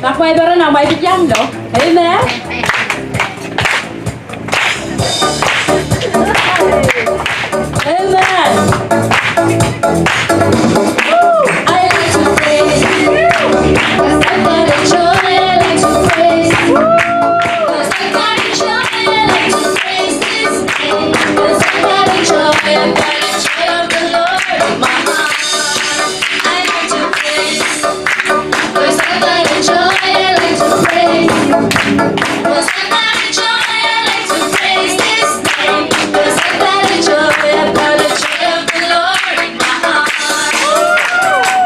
Bác quay vào đó nào mày biết dăng đâu. Thấy mẹ. Amen. I like to praise you. 'Cause I got a joy, I like to praise you. 'Cause I got a joy, I like to praise His name. 'Cause I got a joy, I got a joy of the Lord in my heart. I like to praise you. 'Cause I got a joy, I like to praise you. 'Cause I got a joy, I like to praise His name. 'Cause I got a joy, I got a joy of the Lord in my heart.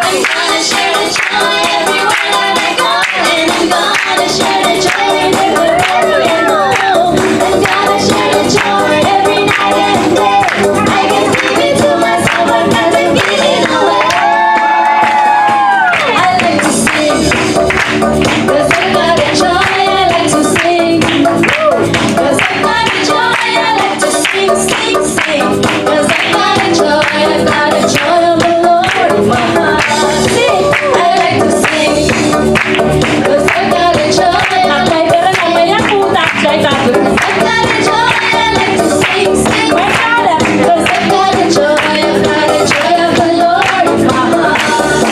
I'm gonna share the joy everywhere that I go, and I'm gonna share the joy whenever I go. I'm gonna share the joy every night and day. I can keep it to myself, I'm not to give it away. I like to sing, 'cause I got a joy, I like to sing. 'Cause I got a joy, I like to sing, sing, sing. 'Cause I got a joy, I got a joy of the Lord in my heart. Sing, I like to sing. 'Cause I got a joy, I like to sing. I got a joy, I like to sing, sing. 'Cause I got a joy, I got a joy of the Lord in my heart.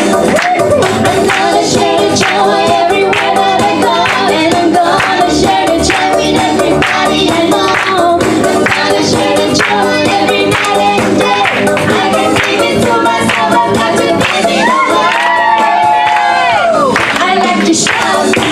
I'm gonna share the joy everywhere that I go, and I'm gonna share the joy with everybody I know. I'm gonna share the joy every night and day. I can keep it to myself, I've got to give it away. I like to shout.